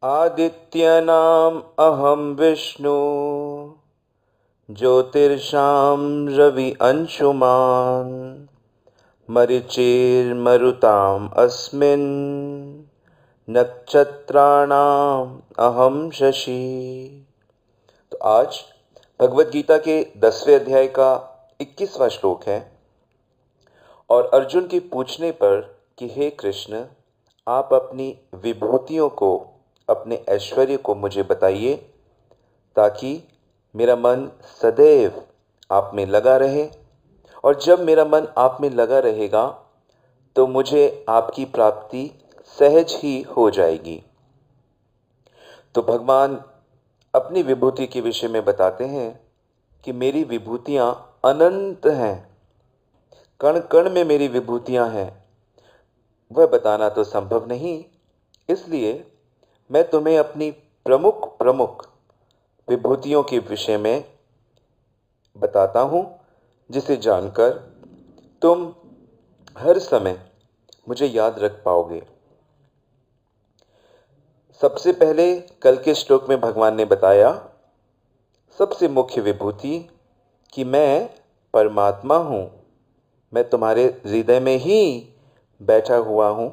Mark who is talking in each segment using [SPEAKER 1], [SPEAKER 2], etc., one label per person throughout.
[SPEAKER 1] आदित्यानाम् अहं विष्णु ज्योतिषां रवि अंशुमान् मरीचिर्मरुताम् अस्मिन् नक्षत्राणाम् अहं शशि। तो आज भगवत गीता के 10वें अध्याय का 21वां श्लोक है। और अर्जुन के पूछने पर कि हे कृष्ण, आप अपनी विभूतियों को, अपने ऐश्वर्य को मुझे बताइए ताकि मेरा मन सदैव आप में लगा रहे, और जब मेरा मन आप में लगा रहेगा तो मुझे आपकी प्राप्ति सहज ही हो जाएगी। तो भगवान अपनी विभूति के विषय में बताते हैं कि मेरी विभूतियां अनंत हैं, कण कण में मेरी विभूतियां हैं। वह बताना तो संभव नहीं, इसलिए मैं तुम्हें अपनी प्रमुख प्रमुख विभूतियों के विषय में बताता हूं, जिसे जानकर तुम हर समय मुझे याद रख पाओगे। सबसे पहले कल के श्लोक में भगवान ने बताया सबसे मुख्य विभूति कि मैं परमात्मा हूं, मैं तुम्हारे हृदय में ही बैठा हुआ हूं,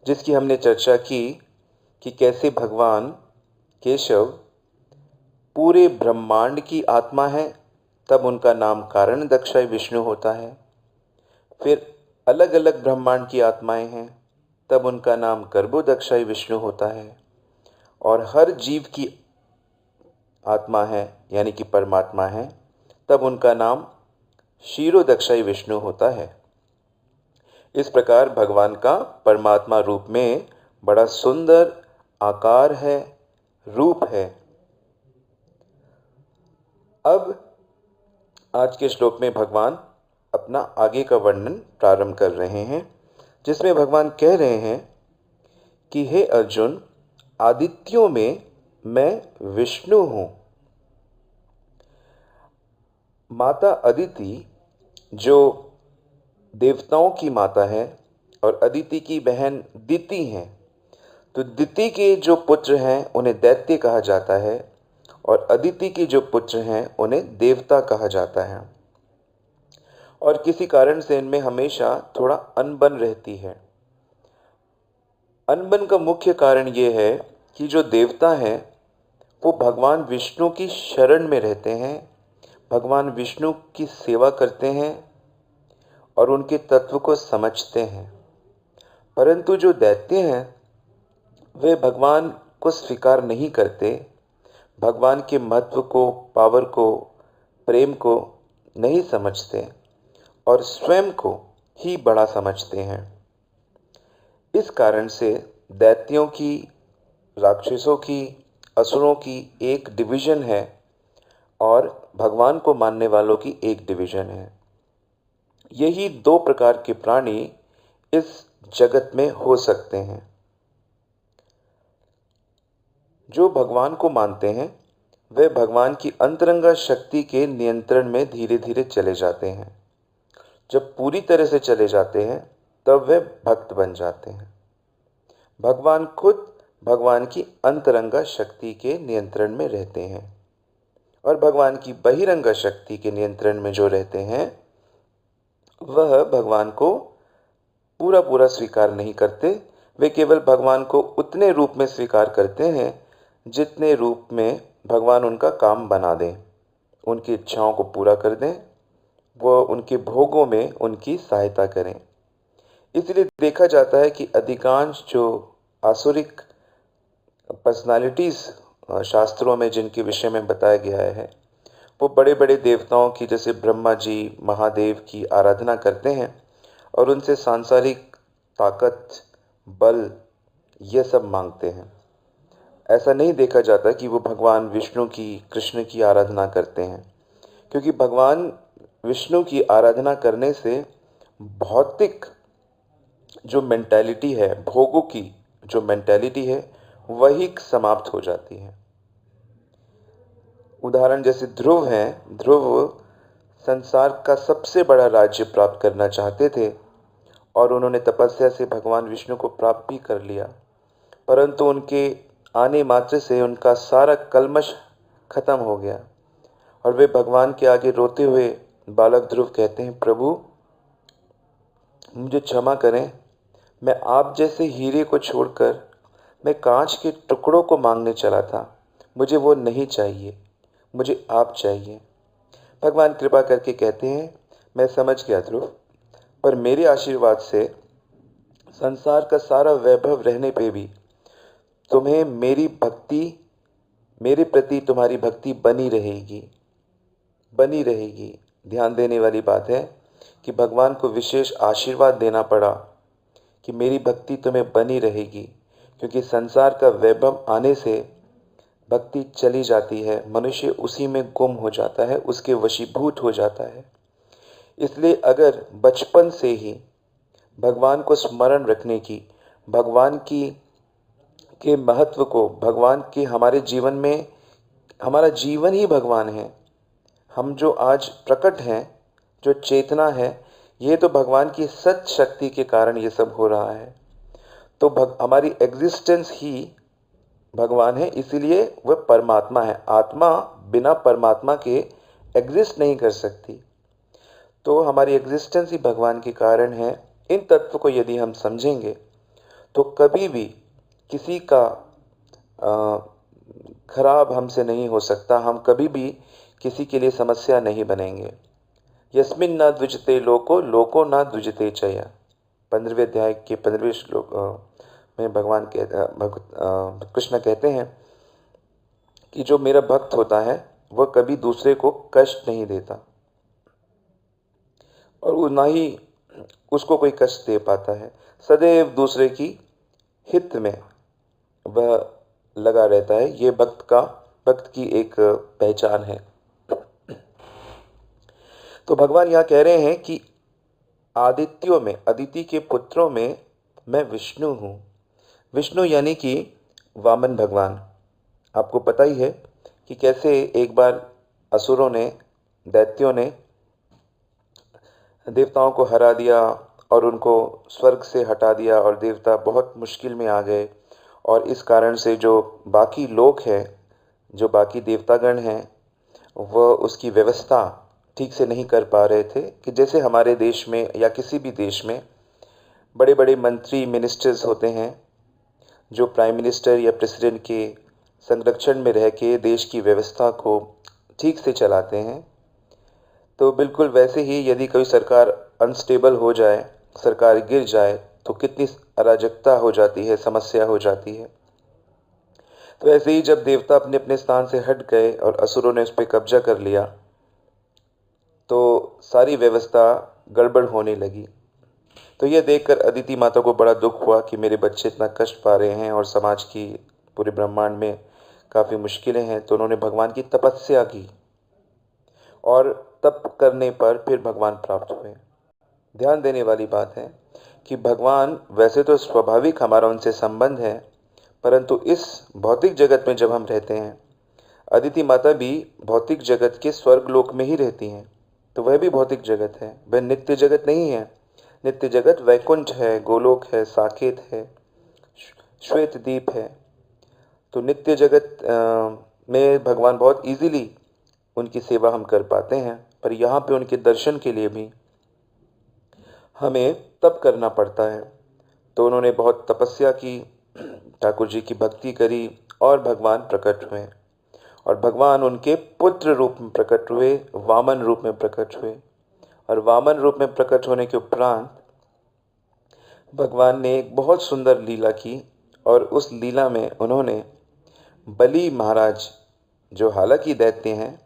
[SPEAKER 1] जिसकी हमने चर्चा की कि कैसे भगवान केशव पूरे ब्रह्मांड की आत्मा है, तब उनका नाम कारण दक्षाय विष्णु होता है। फिर अलग अलग ब्रह्मांड की आत्माएं हैं, तब उनका नाम गर्भोदक्षाय विष्णु होता है। और हर जीव की आत्मा है यानी कि परमात्मा है, तब उनका नाम क्षीरोदक्षाय विष्णु होता है। इस प्रकार भगवान का परमात्मा रूप में बड़ा सुंदर आकार है, रूप है। अब आज के श्लोक में भगवान अपना आगे का वर्णन प्रारंभ कर रहे हैं, जिसमें भगवान कह रहे हैं कि हे अर्जुन, आदित्यों में मैं विष्णु हूं। माता अदिति जो देवताओं की माता है और अदिति की बहन दिति हैं, तो दिति के जो पुत्र हैं उन्हें दैत्य कहा जाता है, और अदिति के जो पुत्र हैं उन्हें देवता कहा जाता है। और किसी कारण से इनमें हमेशा थोड़ा अनबन रहती है। अनबन का मुख्य कारण ये है कि जो देवता हैं वो भगवान विष्णु की शरण में रहते हैं, भगवान विष्णु की सेवा करते हैं और उनके तत्व को समझते हैं। परंतु जो दैत्य हैं वे भगवान को स्वीकार नहीं करते, भगवान के महत्व को, पावर को, प्रेम को नहीं समझते और स्वयं को ही बड़ा समझते हैं। इस कारण से दैत्यों की, राक्षसों की, असुरों की एक डिवीजन है और भगवान को मानने वालों की एक डिवीजन है। यही दो प्रकार के प्राणी इस जगत में हो सकते हैं। जो भगवान को मानते हैं वे भगवान की अंतरंगा शक्ति के नियंत्रण में धीरे धीरे चले जाते हैं। जब पूरी तरह से चले जाते हैं तब वे भक्त बन जाते हैं। भगवान खुद भगवान की अंतरंगा शक्ति के नियंत्रण में रहते हैं, और भगवान की बहिरंगा शक्ति के नियंत्रण में जो रहते हैं वह भगवान को पूरा पूरा स्वीकार नहीं करते। वे केवल भगवान को उतने रूप में स्वीकार करते हैं जितने रूप में भगवान उनका काम बना दें, उनकी इच्छाओं को पूरा कर दें, वो उनके भोगों में उनकी सहायता करें। इसलिए देखा जाता है कि अधिकांश जो आसुरिक पर्सनालिटीज़ शास्त्रों में जिनके विषय में बताया गया है वो बड़े बड़े देवताओं की, जैसे ब्रह्मा जी, महादेव की आराधना करते हैं और उनसे सांसारिक ताकत, बल ये सब मांगते हैं। ऐसा नहीं देखा जाता कि वो भगवान विष्णु की, कृष्ण की आराधना करते हैं, क्योंकि भगवान विष्णु की आराधना करने से भौतिक जो मेंटालिटी है, भोगों की जो मेंटालिटी है वही समाप्त हो जाती है। उदाहरण जैसे ध्रुव हैं, ध्रुव संसार का सबसे बड़ा राज्य प्राप्त करना चाहते थे और उन्होंने तपस्या से भगवान विष्णु को प्राप्त भी कर लिया, परंतु उनके आने मात्र से उनका सारा कल्मश खत्म हो गया और वे भगवान के आगे रोते हुए बालक ध्रुव कहते हैं, प्रभु मुझे क्षमा करें, मैं आप जैसे हीरे को छोड़कर मैं कांच के टुकड़ों को मांगने चला था। मुझे वो नहीं चाहिए, मुझे आप चाहिए। भगवान कृपा करके कहते हैं, मैं समझ गया ध्रुव, पर मेरे आशीर्वाद से संसार का सारा वैभव रहने पे भी तुम्हें मेरे प्रति तुम्हारी भक्ति बनी रहेगी, बनी रहेगी। ध्यान देने वाली बात है कि भगवान को विशेष आशीर्वाद देना पड़ा कि मेरी भक्ति तुम्हें बनी रहेगी, क्योंकि संसार का वैभव आने से भक्ति चली जाती है, मनुष्य उसी में गुम हो जाता है, उसके वशीभूत हो जाता है। इसलिए अगर बचपन से ही भगवान को स्मरण रखने की, भगवान की के महत्व को, भगवान के हमारे जीवन में, हमारा जीवन ही भगवान है। हम जो आज प्रकट हैं, जो चेतना है, ये तो भगवान की सत शक्ति के कारण ये सब हो रहा है। तो हमारी एग्जिस्टेंस ही भगवान है, इसीलिए वह परमात्मा है। आत्मा बिना परमात्मा के एग्जिस्ट नहीं कर सकती, तो हमारी एग्जिस्टेंस ही भगवान के कारण है। इन तत्व को यदि हम समझेंगे तो कभी भी किसी का खराब हमसे नहीं हो सकता, हम कभी भी किसी के लिए समस्या नहीं बनेंगे। यस्मिन न द्विजते लोको लोको न द्विजते चया, 15वें अध्याय के 15वें श्लोक में भगवान कृष्ण कहते हैं कि जो मेरा भक्त होता है वह कभी दूसरे को कष्ट नहीं देता और ना ही उसको कोई कष्ट दे पाता है। सदैव दूसरे की हित में वह लगा रहता है। ये भक्त की एक पहचान है। तो भगवान यहाँ कह रहे हैं कि आदित्यों में, अदिति के पुत्रों में मैं विष्णु हूँ। विष्णु यानी कि वामन भगवान। आपको पता ही है कि कैसे एक बार असुरों ने, दैत्यों ने देवताओं को हरा दिया और उनको स्वर्ग से हटा दिया और देवता बहुत मुश्किल में आ गए। और इस कारण से जो बाकी लोग हैं, जो बाकी देवतागण हैं, वह उसकी व्यवस्था ठीक से नहीं कर पा रहे थे। कि जैसे हमारे देश में या किसी भी देश में बड़े बड़े मंत्री, मिनिस्टर्स होते हैं जो प्राइम मिनिस्टर या प्रेसिडेंट के संरक्षण में रह के देश की व्यवस्था को ठीक से चलाते हैं। तो बिल्कुल वैसे ही यदि कोई सरकार अनस्टेबल हो जाए, सरकार गिर जाए, तो कितनी अराजकता हो जाती है, समस्या हो जाती है। तो ऐसे ही जब देवता अपने अपने स्थान से हट गए और असुरों ने उस पर कब्जा कर लिया, तो सारी व्यवस्था गड़बड़ होने लगी। तो यह देखकर अदिति माता को बड़ा दुख हुआ कि मेरे बच्चे इतना कष्ट पा रहे हैं और समाज की, पूरे ब्रह्मांड में काफ़ी मुश्किलें हैं। तो उन्होंने भगवान की तपस्या की और तप करने पर फिर भगवान प्राप्त हुए। ध्यान देने वाली बात है कि भगवान, वैसे तो स्वाभाविक हमारा उनसे संबंध है, परंतु इस भौतिक जगत में जब हम रहते हैं, अदिति माता भी भौतिक जगत के स्वर्गलोक में ही रहती हैं, तो वह भी भौतिक जगत है, वह नित्य जगत नहीं है। नित्य जगत वैकुंठ है, गोलोक है, साकेत है, श्वेत दीप है। तो नित्य जगत में भगवान बहुत इजीली उनकी सेवा हम कर पाते हैं, पर यहाँ पे उनके दर्शन के लिए भी हमें तप करना पड़ता है। तो उन्होंने बहुत तपस्या की, ठाकुर जी की भक्ति करी और भगवान प्रकट हुए। और भगवान उनके पुत्र रूप में प्रकट हुए, वामन रूप में प्रकट हुए। और वामन रूप में प्रकट होने के उपरांत भगवान ने एक बहुत सुंदर लीला की और उस लीला में उन्होंने बलि महाराज, जो हालांकि दैत्य हैं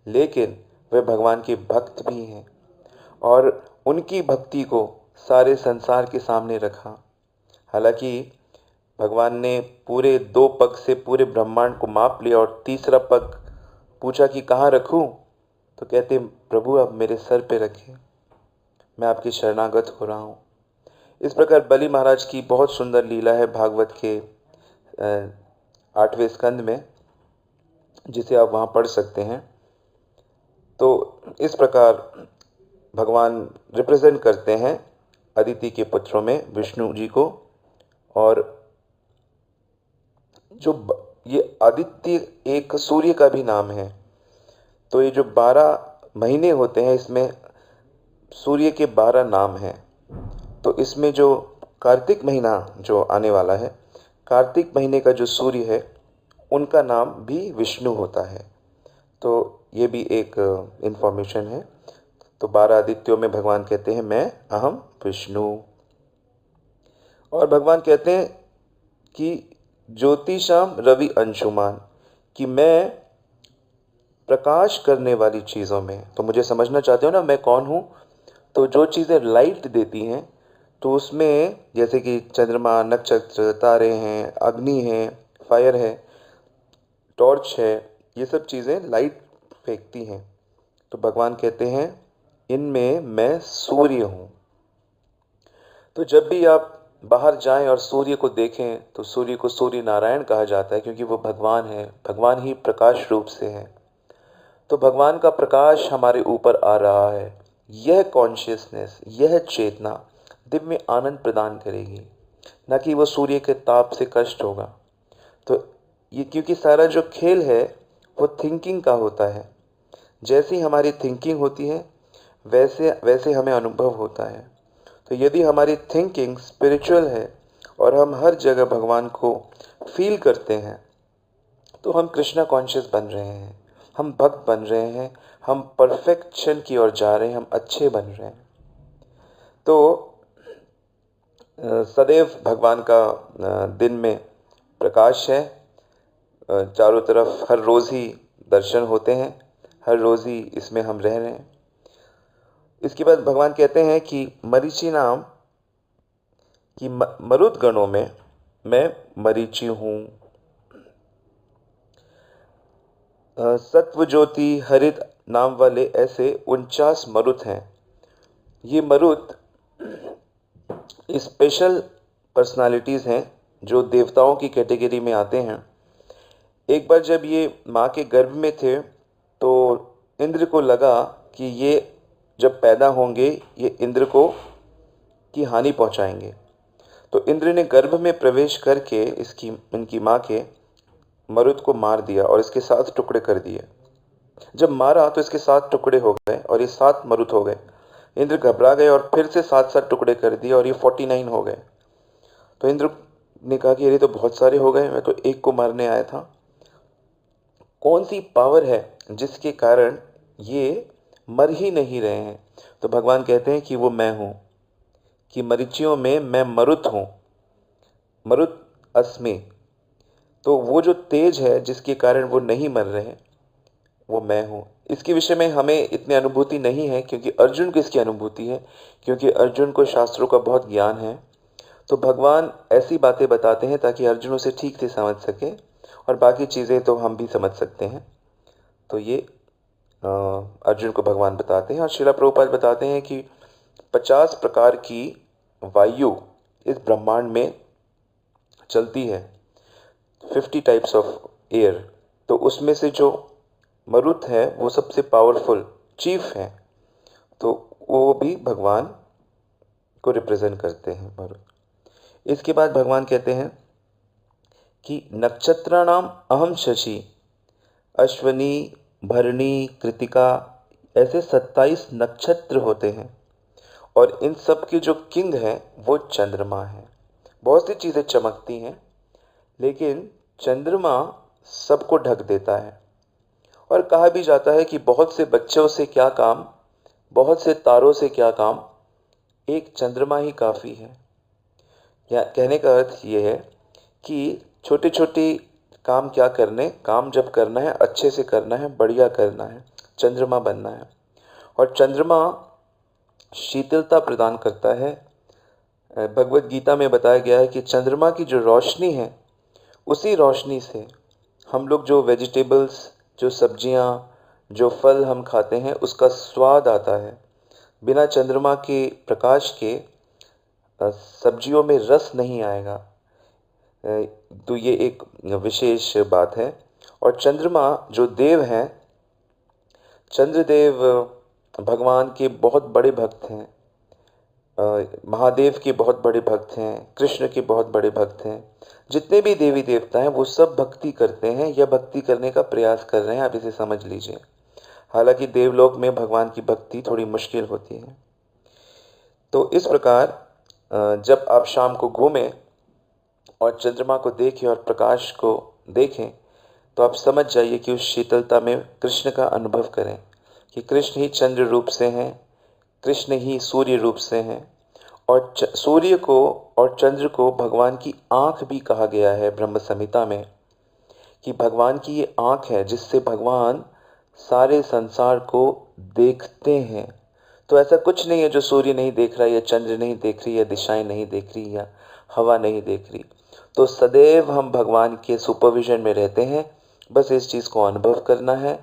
[SPEAKER 1] लेकिन वे भगवान के भक्त भी हैं, और उनकी भक्ति को सारे संसार के सामने रखा। हालांकि भगवान ने पूरे 2 पग से पूरे ब्रह्मांड को माप लिया और तीसरा पग पूछा कि कहाँ रखूं, तो कहते प्रभु आप मेरे सर पे रखें, मैं आपकी शरणागत हो रहा हूँ। इस प्रकार बलि महाराज की बहुत सुंदर लीला है भागवत के 8वें स्कंद में, जिसे आप वहाँ पढ़ सकते हैं। तो इस प्रकार भगवान रिप्रेजेंट करते हैं अदिति के पुत्रों में विष्णु जी को, और ये आदित्य एक सूर्य का भी नाम है। तो ये जो 12 महीने होते हैं, इसमें सूर्य के 12 नाम हैं। तो इसमें जो कार्तिक महीना जो आने वाला है, कार्तिक महीने का जो सूर्य है उनका नाम भी विष्णु होता है। तो ये भी एक इन्फॉर्मेशन है। तो 12 आदित्यों में भगवान कहते हैं मैं अहम विष्णु। और भगवान कहते हैं कि ज्योतिषाम रवि अंशुमान, कि मैं प्रकाश करने वाली चीज़ों में, तो मुझे समझना चाहते हो ना मैं कौन हूँ। तो जो चीज़ें लाइट देती हैं, तो उसमें जैसे कि चंद्रमा, नक्षत्र, तारे हैं, अग्नि है, फायर है, टॉर्च है, ये सब चीज़ें लाइट फेंकती हैं। तो भगवान कहते हैं इनमें मैं सूर्य हूँ। तो जब भी आप बाहर जाएं और सूर्य को देखें तो सूर्य को सूर्य नारायण कहा जाता है, क्योंकि वो भगवान है, भगवान ही प्रकाश रूप से है। तो भगवान का प्रकाश हमारे ऊपर आ रहा है। यह कॉन्शियसनेस, यह चेतना दिव्य आनंद प्रदान करेगी, न कि वो सूर्य के ताप से कष्ट होगा। तो ये क्योंकि सारा जो खेल है वो थिंकिंग का होता है। जैसी हमारी थिंकिंग होती है वैसे वैसे हमें अनुभव होता है। तो यदि हमारी थिंकिंग स्पिरिचुअल है और हम हर जगह भगवान को फील करते हैं, तो हम कृष्णा कॉन्शियस बन रहे हैं, हम भक्त बन रहे हैं, हम परफेक्शन की ओर जा रहे हैं, हम अच्छे बन रहे हैं। तो सदैव भगवान का दिन में प्रकाश है। चारों तरफ हर रोज़ ही दर्शन होते हैं, हर रोज़ ही इसमें हम रह रहे हैं। इसके बाद भगवान कहते हैं कि मरीचि नाम, कि मरुत गणों में मैं मरीचि हूँ। सत्व ज्योति हरित नाम वाले ऐसे 49 मरुत हैं। ये मरुत स्पेशल पर्सनालिटीज़ हैं जो देवताओं की कैटेगरी में आते हैं। एक बार जब ये माँ के गर्भ में थे तो इंद्र को लगा कि ये जब पैदा होंगे ये इंद्र को की हानि पहुँचाएंगे। तो इंद्र ने गर्भ में प्रवेश करके इनकी माँ के मरुत को मार दिया और इसके 7 टुकड़े कर दिए। जब मारा तो इसके 7 टुकड़े हो गए और ये 7 मरुत हो गए। इंद्र घबरा गए और फिर से 7 टुकड़े कर दिए और ये 49 हो गए। तो इंद्र ने कहा कि ये तो बहुत सारे हो गए, मैं तो एक को मारने आया था। कौन सी पावर है जिसके कारण ये मर ही नहीं रहे हैं? तो भगवान कहते हैं कि वो मैं हूँ, कि मरीचियों में मैं मरुत हूँ, मरुत अस्मि। तो वो जो तेज है जिसके कारण वो नहीं मर रहे, वो मैं हूँ। इसके विषय में हमें इतनी अनुभूति नहीं है, क्योंकि अर्जुन को इसकी अनुभूति है, क्योंकि अर्जुन को शास्त्रों का बहुत ज्ञान है। तो भगवान ऐसी बातें बताते हैं ताकि अर्जुन उसे ठीक से समझ सके, और बाकी चीज़ें तो हम भी समझ सकते हैं। तो ये अर्जुन को भगवान बताते हैं। और श्रील प्रभुपाद बताते हैं कि 50 प्रकार की वायु इस ब्रह्मांड में चलती है, 50 टाइप्स ऑफ एयर। तो उसमें से जो मरुत है वो सबसे पावरफुल चीफ है, तो वो भी भगवान को रिप्रेजेंट करते हैं मरुत। इसके बाद भगवान कहते हैं कि नक्षत्राणाम अहम शशि, अश्वनी, भरणी, कृतिका, ऐसे 27 नक्षत्र होते हैं। और इन सब की जो किंग है वो चंद्रमा है। बहुत सी चीज़ें चमकती हैं, लेकिन चंद्रमा सबको ढक देता है। और कहा भी जाता है कि बहुत से बच्चों से क्या काम, बहुत से तारों से क्या काम, एक चंद्रमा ही काफ़ी है। या कहने का अर्थ ये है कि छोटे छोटे काम क्या करने, काम जब करना है अच्छे से करना है, बढ़िया करना है, चंद्रमा बनना है। और चंद्रमा शीतलता प्रदान करता है। भगवत गीता में बताया गया है कि चंद्रमा की जो रोशनी है, उसी रोशनी से हम लोग जो वेजिटेबल्स, जो सब्जियां, जो फल हम खाते हैं उसका स्वाद आता है। बिना चंद्रमा के प्रकाश के सब्जियों में रस नहीं आएगा। तो ये एक विशेष बात है। और चंद्रमा जो देव हैं, चंद्रदेव भगवान के बहुत बड़े भक्त हैं। महादेव के बहुत बड़े भक्त हैं, कृष्ण के बहुत बड़े भक्त हैं, जितने भी देवी देवता हैं वो सब भक्ति करते हैं या भक्ति करने का प्रयास कर रहे हैं, आप इसे समझ लीजिए। हालांकि देवलोक में भगवान की भक्ति थोड़ी मुश्किल होती है। तो इस प्रकार जब आप शाम को घूमें और चंद्रमा को देखें और प्रकाश को देखें, तो आप समझ जाइए कि उस शीतलता में कृष्ण का अनुभव करें कि कृष्ण ही चंद्र रूप से हैं, कृष्ण ही सूर्य रूप से हैं। और सूर्य को और चंद्र को भगवान की आँख भी कहा गया है ब्रह्म संहिता में, कि भगवान की ये आँख है जिससे भगवान सारे संसार को देखते हैं। तो ऐसा कुछ नहीं है जो सूर्य नहीं देख रहा, या चंद्र नहीं देख रही, या दिशाएं नहीं देख रही, या हवा नहीं देख रही। तो सदैव हम भगवान के सुपरविजन में रहते हैं। बस इस चीज़ को अनुभव करना है,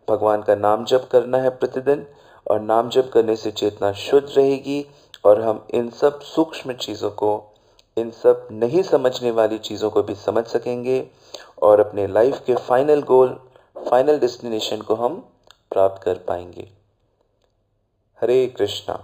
[SPEAKER 1] भगवान का नाम जप करना है प्रतिदिन, और नाम जप करने से चेतना शुद्ध रहेगी और हम इन सब सूक्ष्म चीज़ों को, इन सब नहीं समझने वाली चीज़ों को भी समझ सकेंगे और अपने लाइफ के फाइनल गोल, फाइनल डेस्टिनेशन को हम प्राप्त कर पाएंगे। हरे कृष्णा।